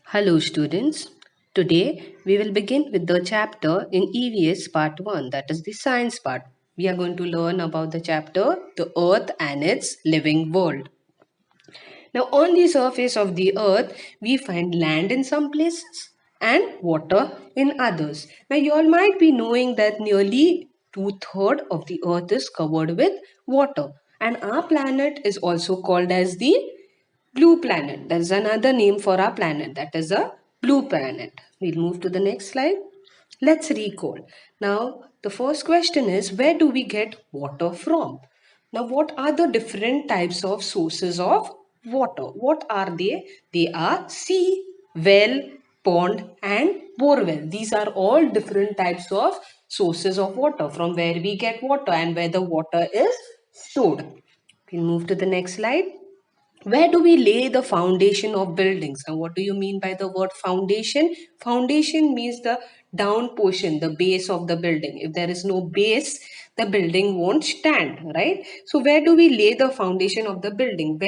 Hello students. Today we will begin with the chapter in EVS part 1, that is the science part. We are going to learn about the chapter the earth and its living world. Now on the surface of the earth we find land in some places and water in others. Now you all might be knowing that nearly two-thirds of the earth is covered with water, and our planet is also called as the blue planet. There's another name for our planet, that is a blue planet. We'll move to the next slide. Let's recall. Now, the first question is, where do we get water from? Now, what are the different types of sources of water? What are they? They are sea, well, pond, and borewell. These are all different types of sources of water from where we get water and where the water is stored. We'll move to the next slide. Where do we lay the foundation of buildings? And what do you mean by the word foundation? Foundation means the down portion, the base of the building. If there is no base, the building won't stand, right? So where do we lay the foundation of the building?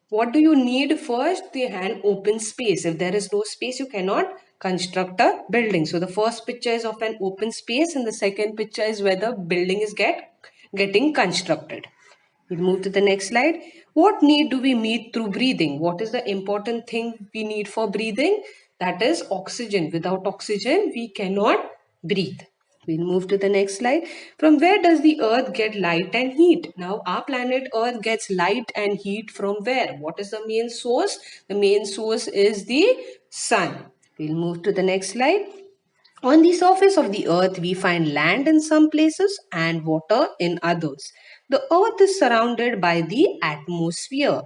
What do you need first? An open space. If there is no space, you cannot construct a building. So the first picture is of an open space, and the second picture is where the building is getting constructed. We'll move to the next slide. What need do we meet through breathing? What is the important thing we need for breathing? That is oxygen. Without oxygen, we cannot breathe. We'll move to the next slide. From where does the earth get light and heat? Now, our planet earth gets light and heat from where? What is the main source? The main source is the sun. We'll move to the next slide. On the surface of the earth, we find land in some places and water in others. The earth is surrounded by the atmosphere.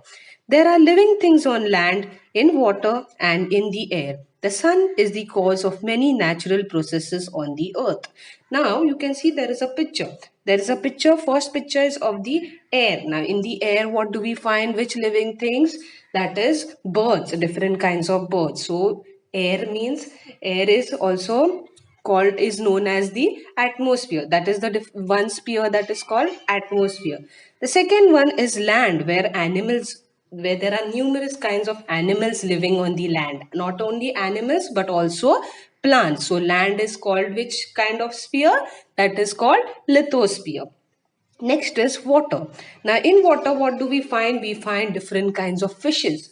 There are living things on land, in water, and in the air. The sun is the cause of many natural processes on the earth. Now you can see there is a picture. There is a picture. First picture is of the air. Now in the air, what do we find? Which living things? That is birds, different kinds of birds. So air is also called is known as the atmosphere. That is the one sphere that is called atmosphere. The second one is land, where there are numerous kinds of animals living on the land. Not only animals but also plants. So land is called which kind of sphere? That is called lithosphere. Next is water. Now, in water, what do we find? We find different kinds of fishes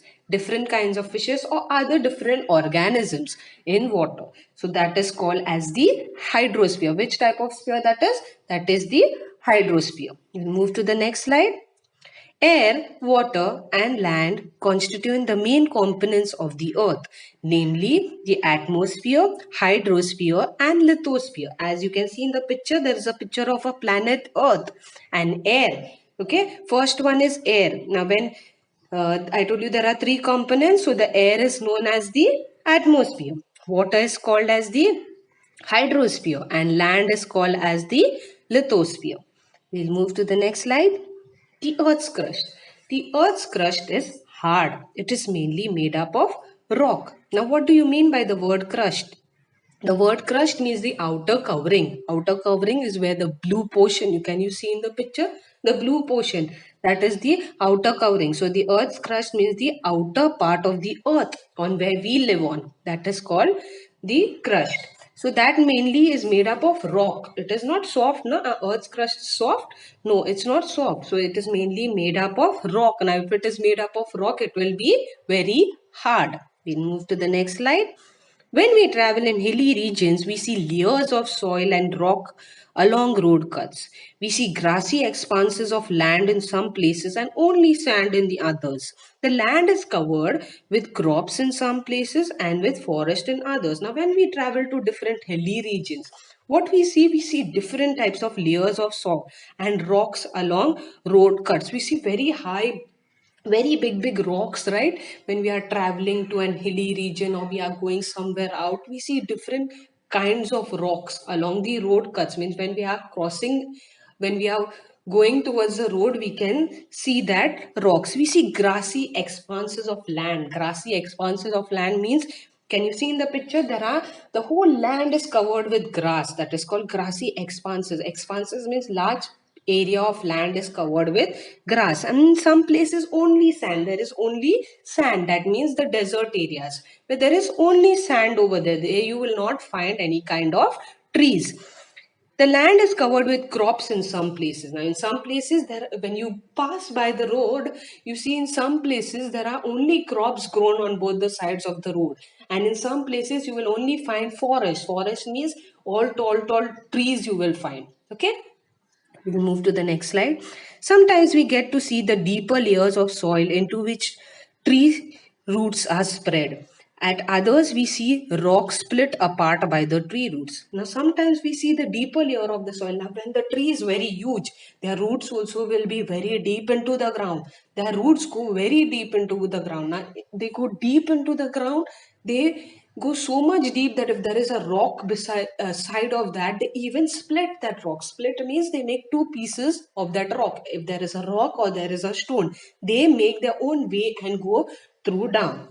or other different organisms in water. So, that is called as the hydrosphere. Which type of sphere that is? That is the hydrosphere. We'll move to the next slide. Air, water, and land constitute the main components of the earth, namely the atmosphere, hydrosphere, and lithosphere. As you can see in the picture, there is a picture of a planet Earth and air. Okay, first one is air. Now, when I told you there are three components, so the air is known as the atmosphere, water is called as the hydrosphere, and land is called as the lithosphere. We'll move to the next slide. The Earth's crust. The Earth's crust is hard. It is mainly made up of rock. Now, what do you mean by the word crust? The word crust means the outer covering. Outer covering is where the blue portion, you see in the picture, the blue portion, that is the outer covering. So the earth's crust means the outer part of the earth on where we live on. That is called the crust. So that mainly is made up of rock. It is not soft, no? Earth's crust is soft. No, it's not soft. So it is mainly made up of rock. Now if it is made up of rock, it will be very hard. We'll move to the next slide. When we travel in hilly regions, we see layers of soil and rock along road cuts. We see grassy expanses of land in some places and only sand in the others. The land is covered with crops in some places and with forest in others. Now, when we travel to different hilly regions, what we see different types of layers of soil and rocks along road cuts. We see very big rocks, right? When we are traveling to an hilly region or we are going somewhere out, we see different kinds of rocks along the road cuts. Means when we are crossing, when we are going towards the road, we can see that rocks. We see grassy expanses of land. Grassy expanses of land means, can you see in the picture, there are, the whole land is covered with grass. That is called grassy expanses. Expanses means large area of land is covered with grass, and in some places only sand. There is only sand. That means the desert areas where there is only sand over there. There you will not find any kind of trees. The land is covered with crops in some places. Now, in some places, there when you pass by the road, you see in some places there are only crops grown on both the sides of the road, and in some places you will only find forest. Forest means all tall trees you will find. Okay. We'll move to the next slide. Sometimes we get to see the deeper layers of soil into which tree roots are spread. At others, we see rocks split apart by the tree roots. Now, sometimes we see the deeper layer of the soil. Now, when the tree is very huge, their roots also will be very deep into the ground. Their roots go very deep into the ground. Now, they go deep into the ground. They go so much deep that if there is a rock beside side of that, they even split that rock. Split means they make two pieces of that rock. If there is a rock or there is a stone, they make their own way and go through down.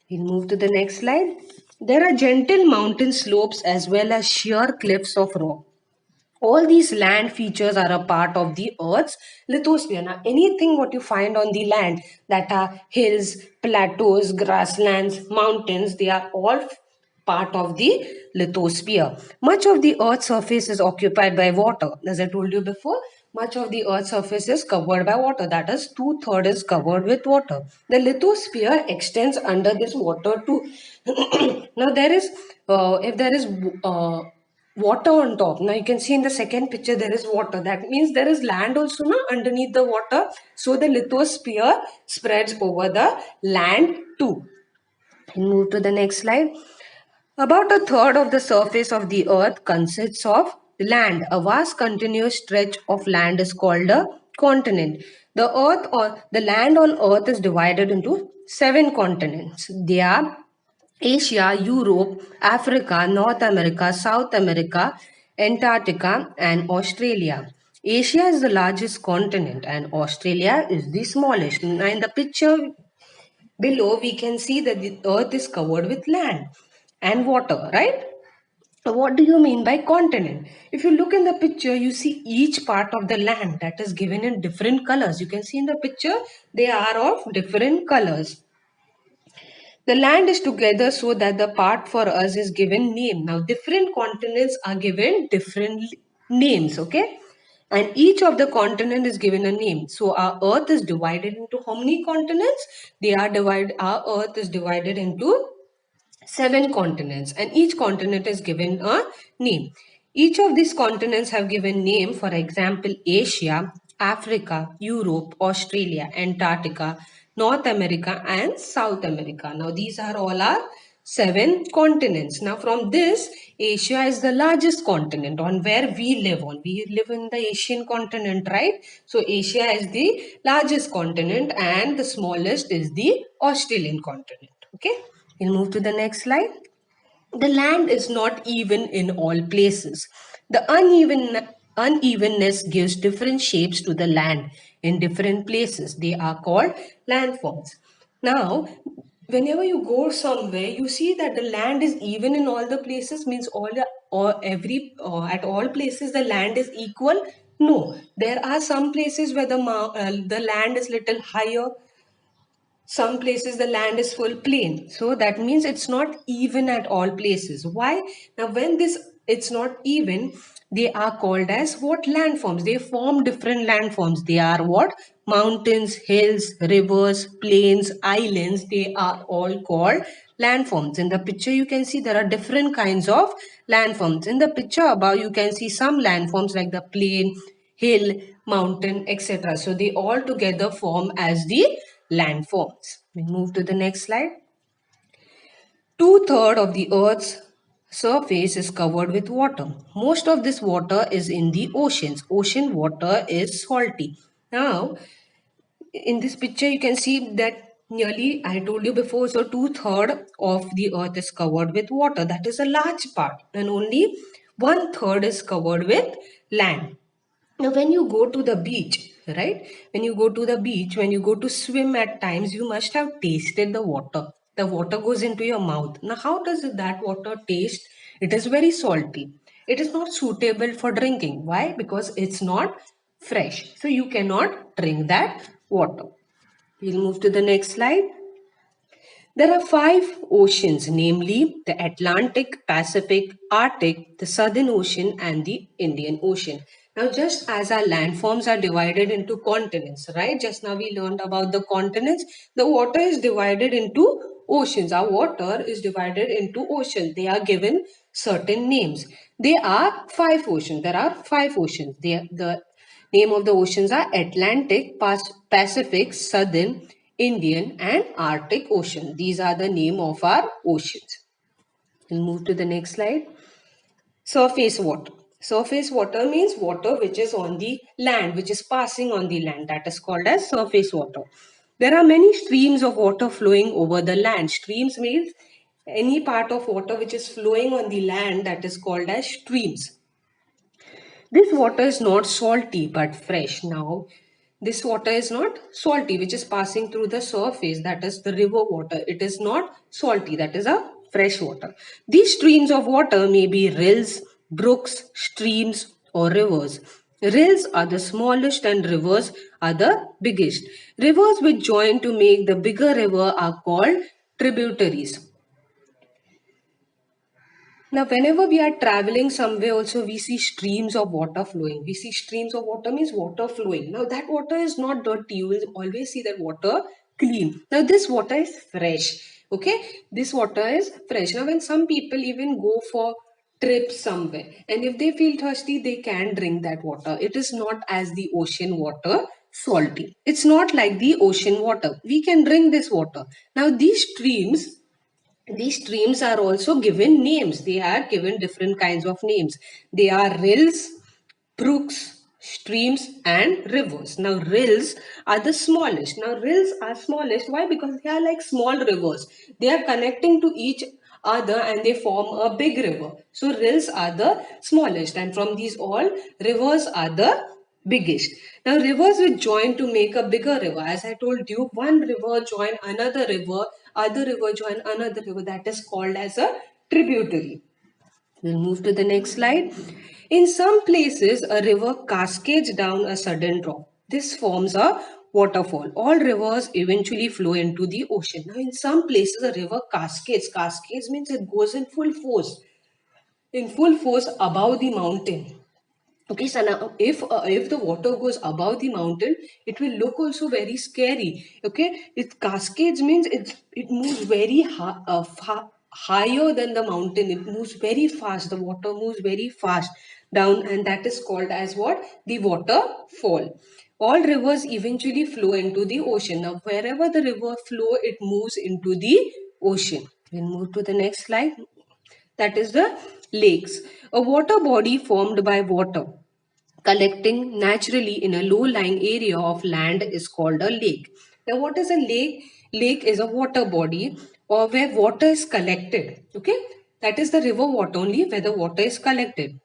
We'll move to the next slide. There are gentle mountain slopes as well as sheer cliffs of rock. All these land features are a part of the Earth's lithosphere. Now, anything what you find on the land that are hills, plateaus, grasslands, mountains, they are all part of the lithosphere. Much of the Earth's surface is occupied by water. As I told you before, much of the Earth's surface is covered by water. That is, two-thirds is covered with water. The lithosphere extends under this water too. Now, if there is water on top. Now you can see in the second picture there is water. That means there is land also now underneath the water. So the lithosphere spreads over the land too. And move to the next slide. About a third of the surface of the earth consists of land. A vast continuous stretch of land is called a continent. The earth or the land on earth is divided into 7 continents. They are Asia, Europe, Africa, North America, South America, Antarctica, and Australia. Asia is the largest continent and Australia is the smallest. Now, in the picture below, we can see that the earth is covered with land and water, right? What do you mean by continent? If you look in the picture, you see each part of the land that is given in different colors. You can see in the picture, they are of different colors. The land is together so that the part for us is given name. Now, different continents are given different names, okay? And each of the continent is given a name. So, our earth is divided into how many continents? Our earth is divided into 7 continents, and each continent is given a name. Each of these continents have given name. For example, Asia, Africa, Europe, Australia, Antarctica, North America, and South America. Now these are all our 7 continents. Now from this, Asia is the largest continent on where we live on. We live in the Asian continent, right? So Asia is the largest continent and the smallest is the Australian continent. Okay. We'll move to the next slide. The land is not even in all places. The unevenness gives different shapes to the land in different places. They are called landforms. Now, whenever you go somewhere, you see that the land is even in all the places. Means at all places the land is equal. No, there are some places where the land is little higher, some places the land is full plain, so that means it's not even at all places. Why? Now when this it's not even, they are called as what? Landforms. They form different landforms. They are what? Mountains, hills, rivers, plains, islands. They are all called landforms. In the picture you can see there are different kinds of landforms. In the picture above you can see some landforms like the plain, hill, mountain, etc. So they all together form as the landforms. We move to the next slide. Two-thirds of the Earth's surface is covered with water. Most of this water is in the oceans. Ocean water is salty. Now, in this picture, you can see that nearly, I told you before, so two-thirds of the Earth is covered with water. That is a large part. And only one-third is covered with land. Now, when you go to the beach, right? When you go to the beach, when you go to swim at times, you must have tasted the water. The water goes into your mouth. Now, how does that water taste? It is very salty. It is not suitable for drinking. Why? Because it's not fresh. So you cannot drink that water. We'll move to the next slide. There are five oceans, namely the Atlantic, Pacific, Arctic, the Southern Ocean, and the Indian Ocean. Now, just as our landforms are divided into continents, right? Just now we learned about the continents. The water is divided into oceans. Our water is divided into oceans. They are given certain names. They are five oceans. There are five oceans. The name of the oceans are Atlantic, Pacific, Southern, Indian and Arctic Ocean. These are the name of our oceans. We'll move to the next slide. Surface water. Surface water means water which is on the land, which is passing on the land. That is called as surface water. There are many streams of water flowing over the land. Streams means any part of water which is flowing on the land, that is called as streams. This water is not salty but fresh. Now, this water is not salty, which is passing through the surface, that is the river water. It is not salty, that is a fresh water. These streams of water may be rills, brooks, streams, or rivers. Rills are the smallest and rivers are the biggest. Rivers which join to make the bigger river are called tributaries. Now, whenever we are traveling somewhere, also we see streams of water flowing. We see streams of water means water flowing. Now, that water is not dirty. You will always see that water clean. Now, this water is fresh. Okay, this water is fresh. Now, when some people even go for trips somewhere, and if they feel thirsty, they can drink that water. It is not as the ocean water salty. It's not like the ocean water. We can drink this water. Now, these streams are also given names. They are given different kinds of names. They are rills, brooks, streams, and rivers. Now, rills are the smallest. Now, rills are smallest. Why? Because they are like small rivers. They are connecting to each other and they form a big river. So, rills are the smallest, and from these all, rivers are the biggest. Now, rivers will join to make a bigger river. As I told you, one river join another river, other river join another river. That is called as a tributary. We'll move to the next slide. In some places, a river cascades down a sudden drop. This forms a waterfall. All rivers eventually flow into the ocean. Now, in some places, a river cascades. Cascades means it goes in full force above the mountain. Okay, so now if the water goes above the mountain, it will look also very scary. Okay, it cascades means it moves very higher than the mountain. It moves very fast. The water moves very fast down, and that is called as what? The waterfall. All rivers eventually flow into the ocean. Now, wherever the river flow, it moves into the ocean. We'll move to the next slide. That is the lakes, a water body formed by water collecting naturally in a low-lying area of land is called a lake. Now, what is a lake? Lake is a water body or where water is collected. Okay, that is the river water only where the water is collected.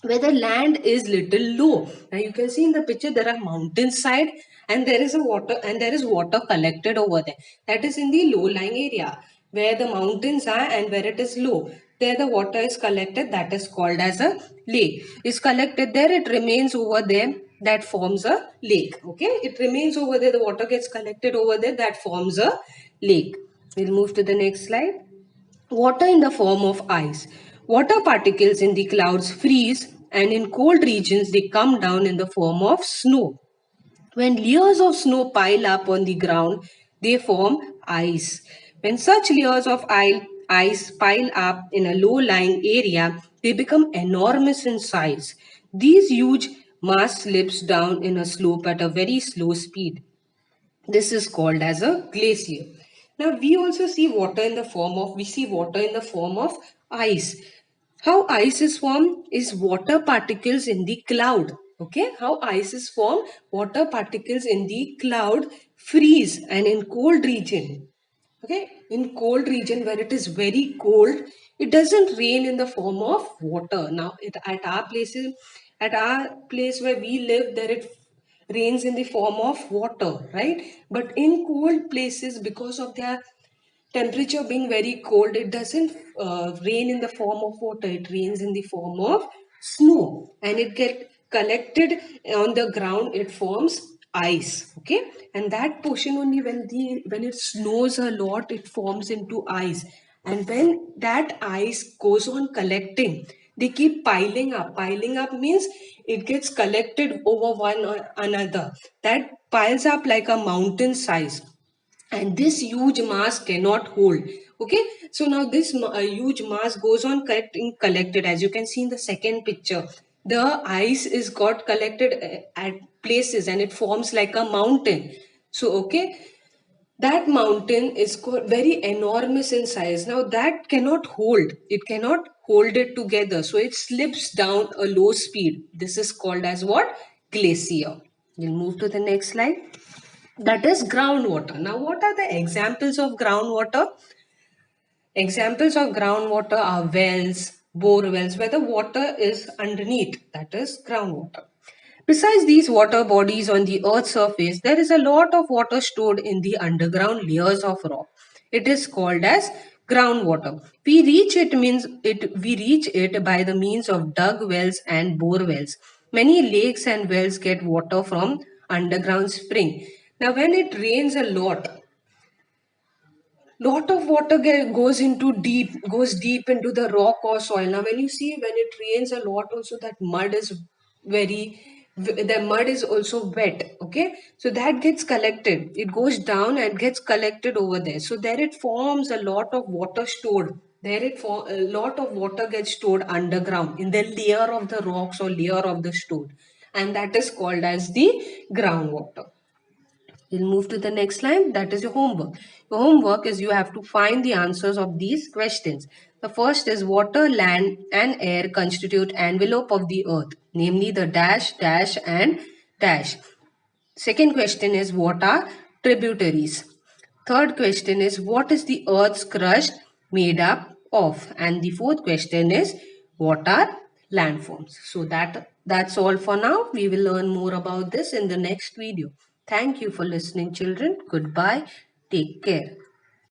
Where the land is little low. Now you can see in the picture there are mountains side and there is a water and there is water collected over there. That is in the low-lying area where the mountains are and where it is low. There the water is collected, that is called as a lake. Is collected there, it remains over there, that forms a lake. Okay, it remains over there, the water gets collected over there, that forms a lake. We'll move to the next slide. Water in the form of ice. Water particles in the clouds freeze and in cold regions they come down in the form of snow. When layers of snow pile up on the ground, they form ice. When such layers of ice pile up in a low-lying area, they become enormous in size. These huge mass slips down in a slope at a very slow speed. This is called as a glacier. Now we also see water in the form of, ice. How ice is formed is water particles in the cloud. Okay, how ice is formed? Water particles in the cloud freeze and in cold region. Okay, in cold region where it is very cold, it doesn't rain in the form of water. Now, at our place where we live, there it rains in the form of water, right? But in cold places, because of their temperature being very cold, it doesn't rain in the form of water. It rains in the form of snow, and it get collected on the ground, it forms ice. Okay, and that portion only, when it snows a lot, it forms into ice. And when that ice goes on collecting, they keep piling up. Piling up means it gets collected over one or another. That piles up like a mountain size, and this huge mass cannot hold. Okay, so now this huge mass goes on collected. As you can see in the second picture, the ice is got collected at places, and it forms like a mountain. So okay, that mountain is very enormous in size. Now that cannot hold, it cannot hold it together, so it slips down a low speed. This is called as what? Glacier. We'll move to the next slide. That is groundwater. Now, what are the examples of groundwater? Examples of groundwater are wells, bore wells, where the water is underneath. That is groundwater. Besides these water bodies on the Earth's surface, there is a lot of water stored in the underground layers of rock. It is called as groundwater. We reach it by the means of dug wells and bore wells. Many lakes and wells get water from underground spring. Now, when it rains a lot of water goes deep into the rock or soil. Now when you see, when it rains a lot also, that mud is very the mud is also wet. Okay, so that gets collected, it goes down and gets collected over there. So there it forms a lot of water stored there. A lot of water gets stored underground in the layer of the rocks or layer of the stone, and that is called as the groundwater. We'll move to the next slide. That is your homework. Your homework is you have to find the answers of these questions. The first is water, land, and air constitute envelope of the earth, namely the dash, dash, and dash. Second question is what are tributaries? Third question is what is the earth's crust made up of? And the fourth question is what are landforms? So that's all for now. We will learn more about this in the next video. Thank you for listening, children. Goodbye. Take care.